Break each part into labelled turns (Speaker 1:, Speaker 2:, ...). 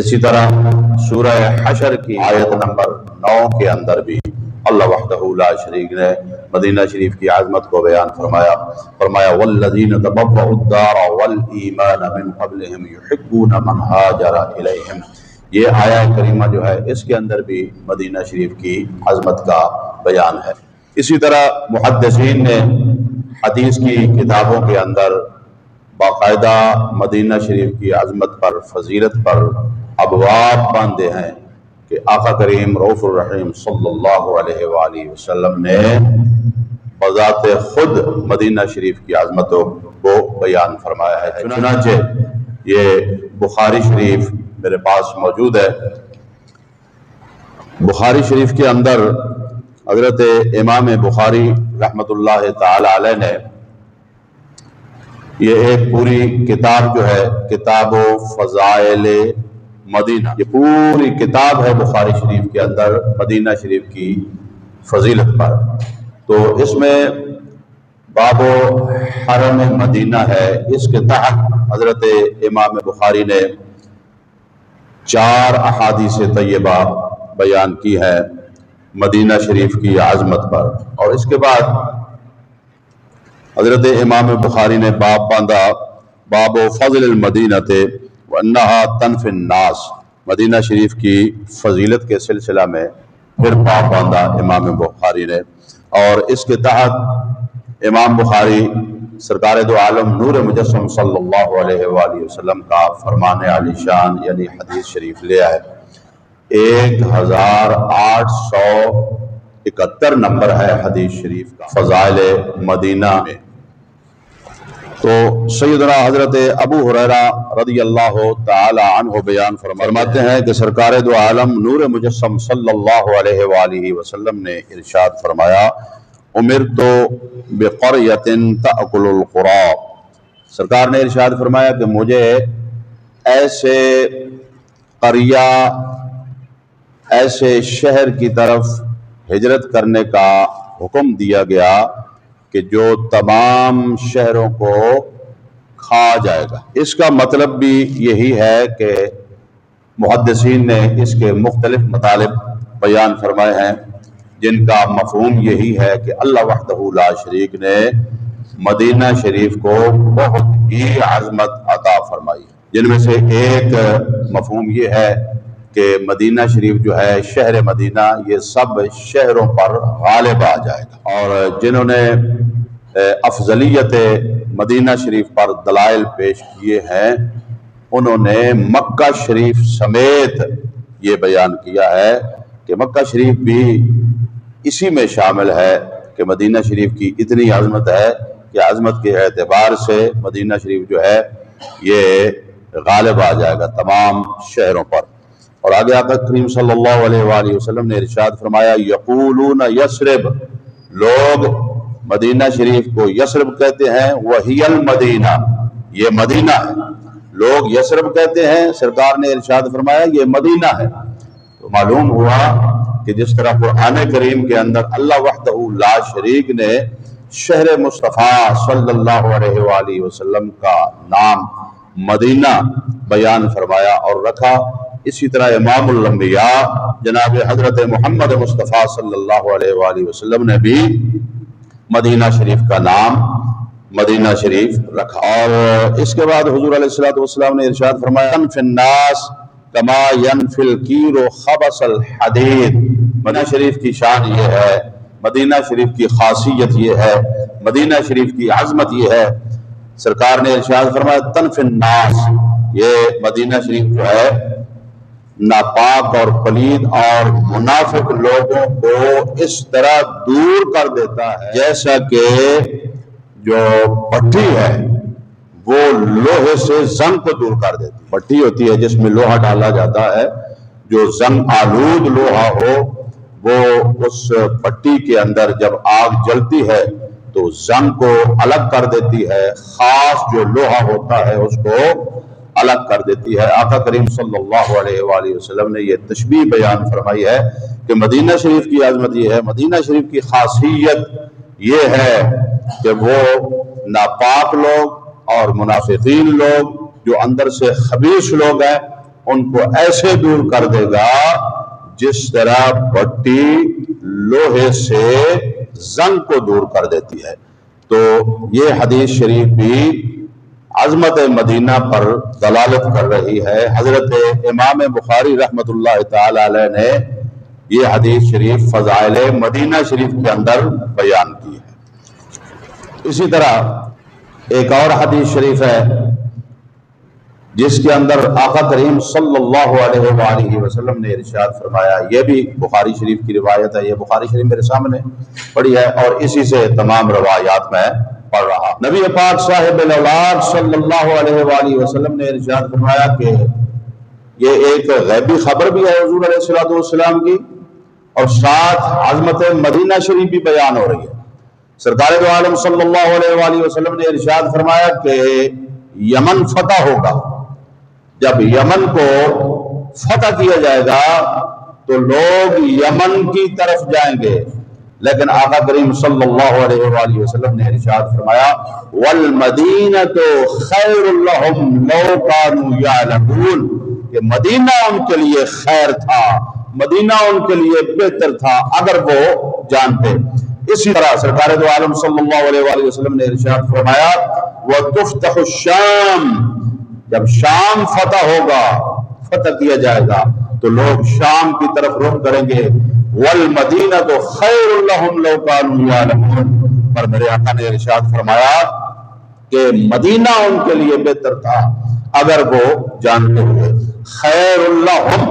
Speaker 1: اسی طرح سورہ حشر کی آیت نمبر 9 کے اندر بھی اللہ وحدہ لا شریک نے مدینہ شریف کی عظمت کو بیان فرمایا والذین تبوؤا الدار والایمان من قبلہم یحبون من ہاجر الیہم۔ یہ آیہ کریمہ جو ہے اس کے اندر بھی مدینہ شریف کی عظمت کا بیان ہے۔ اسی طرح محدثین نے حدیث کی کتابوں کے اندر باقاعدہ مدینہ شریف کی عظمت پر، فضیلت پر ابواب باندھے ہیں کہ آقا کریم رؤوف الرحیم صلی اللہ علیہ وآلہ وسلم نے بذات خود مدینہ شریف کی عظمتوں کو بیان فرمایا ہے۔ چنانچہ یہ بخاری شریف میرے پاس موجود ہے۔ بخاری شریف کے اندر حضرت امام بخاری رحمۃ اللہ تعالی علیہ نے یہ ایک پوری کتاب جو ہے کتاب و فضائل مدینہ، یہ پوری کتاب ہے بخاری شریف کے اندر مدینہ شریف کی فضیلت پر۔ تو اس میں باب و حرم مدینہ ہے، اس کے تحت حضرت امام بخاری نے 4 احادیث طیبہ بیان کی ہے مدینہ شریف کی عظمت پر، اور اس کے بعد حضرت امام بخاری نے باب باندھا باب فضل المدینہ وانہا تنفی الناس، مدینہ شریف کی فضیلت کے سلسلہ میں پھر باب باندھا امام بخاری نے، اور اس کے تحت امام بخاری سرکار دو عالم نور مجسم صلی اللہ علیہ وآلہ وسلم کا فرمان علی شان یعنی حدیث شریف لے آئے۔ 1871 نمبر ہے حدیث شریف کا فضائل مدینہ میں۔ تو سیدنا حضرت ابو ہریرہ رضی اللہ تعالی عنہ بیان فرماتے ہیں کہ سرکار دو عالم نور مجسم صلی اللہ علیہ وآلہ وسلم نے ارشاد فرمایا امرت بقریۃ تأکل القری، سرکار نے ارشاد فرمایا کہ مجھے ایسے قریہ، ایسے شہر کی طرف ہجرت کرنے کا حکم دیا گیا کہ جو تمام شہروں کو کھا جائے گا۔ اس کا مطلب بھی یہی ہے کہ محدثین نے اس کے مختلف مطالب بیان فرمائے ہیں، جن کا مفہوم یہی ہے کہ اللہ وحدہ لا شریک نے مدینہ شریف کو بہت ہی عظمت عطا فرمائی، جن میں سے ایک مفہوم یہ ہے کہ مدینہ شریف جو ہے شہر مدینہ یہ سب شہروں پر غالب آ جائے گا، اور جنہوں نے افضلیت مدینہ شریف پر دلائل پیش کیے ہیں انہوں نے مکہ شریف سمیت یہ بیان کیا ہے کہ مکہ شریف بھی اسی میں شامل ہے کہ مدینہ شریف کی اتنی عظمت ہے کہ عظمت کے اعتبار سے مدینہ شریف جو ہے یہ غالب آ جائے گا تمام شہروں پر۔ اور آگے آقا کریم صلی اللہ علیہ وآلہ وسلم نے ارشاد فرمایا یقولون یثرب، لوگ مدینہ شریف کو یثرب کہتے ہیں، وہی المدینہ، یہ مدینہ ہے۔ لوگ یثرب کہتے ہیں، سرکار نے ارشاد فرمایا یہ مدینہ ہے۔ تو معلوم ہوا کہ جس طرح قرآن کریم کے اندر اللہ وحدہ لا شریک نے شہر مصطفیٰ صلی اللہ علیہ وآلہ وسلم کا نام مدینہ بیان فرمایا اور رکھا، اسی طرح امام الانبیاء جناب حضرت محمد مصطفیٰ صلی اللہ علیہ وآلہ وسلم نے بھی مدینہ شریف کا نام مدینہ شریف رکھا۔ اور اس کے بعد حضور علیہ الصلوۃ والسلام نے ارشاد فرمایا تنفی الناس کما ینفی الکیر خبث الحدید، مدینہ شریف کی شان یہ ہے، مدینہ شریف کی خاصیت یہ ہے، مدینہ شریف کی عظمت یہ ہے، سرکار نے ارشاد فرمایا تنفی الناس، یہ مدینہ شریف جو ہے ناپاک اور پلید اور منافق لوگوں کو اس طرح دور کر دیتا ہے جیسا کہ جو بھٹی ہے وہ لوہے سے زنگ کو دور کر دیتی ہے۔ بھٹی ہوتی ہے جس میں لوہا ڈالا جاتا ہے، جو زنگ آلود لوہا ہو وہ اس بھٹی کے اندر جب آگ جلتی ہے تو زنگ کو الگ کر دیتی ہے، خاص جو لوہا ہوتا ہے اس کو الگ کر دیتی ہے۔ آقا کریم صلی اللہ علیہ وآلہ وسلم نے یہ تشبیہ بیان فرمائی ہے کہ مدینہ شریف کی عظمت یہ ہے، مدینہ شریف کی خاصیت یہ ہے کہ وہ ناپاک لوگ اور منافقین لوگ جو اندر سے خبیث لوگ ہیں ان کو ایسے دور کر دے گا جس طرح بھٹی لوہے سے زنگ کو دور کر دیتی ہے۔ تو یہ حدیث شریف بھی عظمت مدینہ پر دلالت کر رہی ہے۔ حضرت امام بخاری رحمۃ اللہ تعالی علیہ نے یہ حدیث شریف فضائل مدینہ شریف کے اندر بیان کی ہے۔ اسی طرح ایک اور حدیث شریف ہے جس کے اندر آقا کریم صلی اللہ علیہ وآلہ وسلم نے ارشاد فرمایا، یہ بھی بخاری شریف کی روایت ہے، یہ بخاری شریف میرے سامنے پڑھی ہے اور اسی سے تمام روایات میں پڑھ رہا۔ نبی پاک صاحب الاولاد صلی اللہ علیہ وآلہ وسلم نے ارشاد فرمایا کہ یہ ایک غیبی خبر بھی ہے حضور علیہ الصلوۃ والسلام کی، اور ساتھ عظمت مدینہ شریف بھی بیان ہو رہی ہے۔ سرکار دو عالم صلی اللہ علیہ وآلہ وسلم نے ارشاد فرمایا کہ یمن فتح ہوگا، جب یمن کو فتح کیا جائے گا تو لوگ یمن کی طرف جائیں گے، لیکن آقا کریم صلی اللہ علیہ وآلہ وسلم نے ارشاد فرمایا وَالْمَدِينَةُ خَيْرٌ لَهُمْ لَوْ كَانُوا يَعْلَمُونَ، کہ مدینہ ان کے لیے خیر تھا، مدینہ ان کے لیے بہتر تھا اگر وہ جانتے۔ اسی طرح سرکار دو عالم صلی اللہ علیہ وآلہ وسلم نے ارشاد فرمایا وَتُفْتَحُ الشَّامُ، جب شام فتح ہوگا، فتح کیا جائے گا تو لوگ شام کی طرف رخ کریں گے۔ وَالْمَدِينَةُ خَيْرٌ لَهُمْ لَوْ كَانُوا يَعْلَمُونَ، پر میرے آقا نے ارشاد فرمایا کہ مدینہ ان کے لیے بہتر تھا اگر وہ جانتے ہوئے۔ خیر لہم،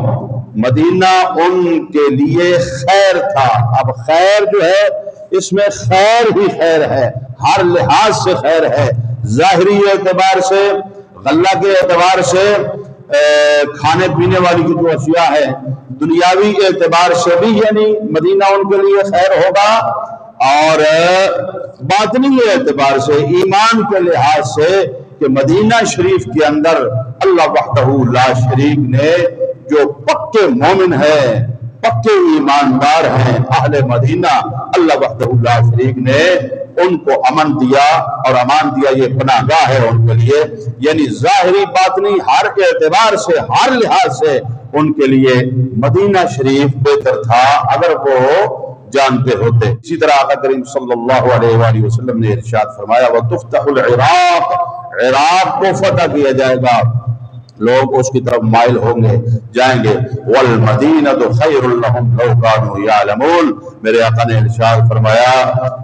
Speaker 1: مدینہ ان کے لیے خیر تھا۔ اب خیر جو ہے اس میں خیر ہی خیر ہے، ہر لحاظ سے خیر ہے، ظاہری اعتبار سے، غلہ کے اعتبار سے، کھانے پینے والی کی جو اشیاء ہے، دنیاوی اعتبار سے بھی یعنی مدینہ ان کے لیے خیر ہوگا، اور باطنی اعتبار سے، ایمان کے لحاظ سے کہ مدینہ شریف کے اندر اللہ وحدہ لا شریک نے جو پکے مومن ہیں، پکے ایماندار ہیں، اہل مدینہ، اللہ وحدہ لا شریک نے ان کو امن دیا، اور امان دیا یہ پناہ گاہ ہے ان کے لیے، یعنی ظاہری باطنی ہر اعتبار سے، ہر لحاظ سے ان کے لیے مدینہ شریف بہتر تھا اگر وہ جانتے ہوتے۔ اسی طرح آقا کریم صلی اللہ علیہ وآلہ وسلم نے ارشاد فرمایا وَتُفْتَحُ الْعِرَاقِ، عراق کو فتح کیا جائے گا، لوگ اس کی طرف مائل ہوں گے، جائیں گے۔ وَالْمَدِينَةُ خَيْرٌ لَهُمْ لَوْ كَانُوا يَعْلَمُونَ، میرے آقا نے ارشاد فرمایا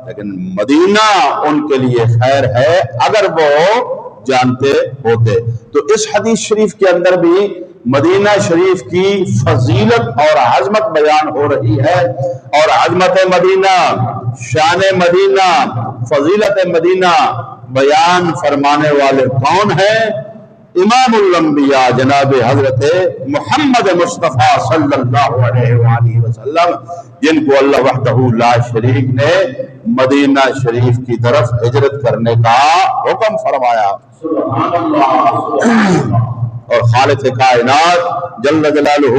Speaker 1: لیکن مدینہ ان کے لیے خیر ہے اگر وہ جانتے ہوتے۔ تو اس حدیث شریف کے اندر بھی مدینہ شریف کی فضیلت اور عظمت بیان ہو رہی ہے، اور عظمت مدینہ، شان مدینہ، فضیلت مدینہ بیان فرمانے والے کون ہیں؟ امام الانبیاء جناب حضرت محمد مصطفیٰ صلی اللہ علیہ وآلہ وسلم، جن کو اللہ وحدہ لا شریک نے مدینہ شریف کی طرف ہجرت کرنے کا حکم فرمایا۔ سبحان اللہ۔ اور خالق کائنات جل جلالہ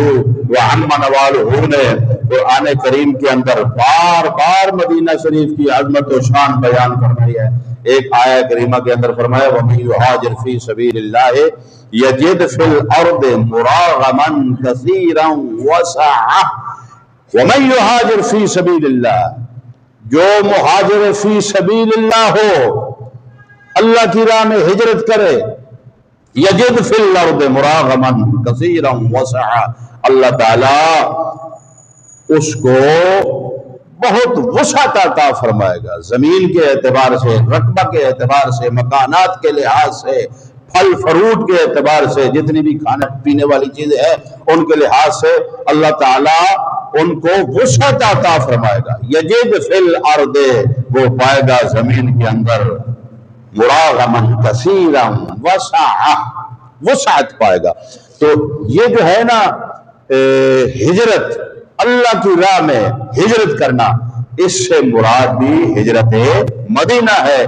Speaker 1: وعم نوالہ نے قرآن کریم کے اندر بار بار مدینہ شریف کی عظمت و شان بیان فرمائی ہے۔ ایک آیہ کریمہ کے اندر فرمایا وَمَن يُهَاجِرْ فِي سَبِيلِ اللَّهِ يَجِدْ فِي الْأَرْضِ مُرَاغَمًا كَثِيرًا وَسَعَةً، وَمَن يُهَاجِرْ فِي سَبِيلِ اللَّهِ، جو مہاجر فی سبیل اللہ ہو، اللہ کی راہ میں ہجرت کرے، یجد فی الارض مراغما کثیرا وسعا، اللہ تعالی اس کو بہت وسعت عطا فرمائے گا، زمین کے اعتبار سے، رقبہ کے اعتبار سے، مکانات کے لحاظ سے، پھل فروٹ کے اعتبار سے، جتنی بھی کھانے پینے والی چیزیں ہیں ان کے لحاظ سے اللہ تعالیٰ ان کو وسعت عطا فرمائے گا۔ یجد فی الارض، وہ پائے گا زمین کے اندر، مراغما کثیرا وسعا، وسعت پائے گا۔ تو یہ جو ہے نا ہجرت، اللہ کی راہ میں ہجرت کرنا، اس سے مراد بھی ہجرت مدینہ ہے۔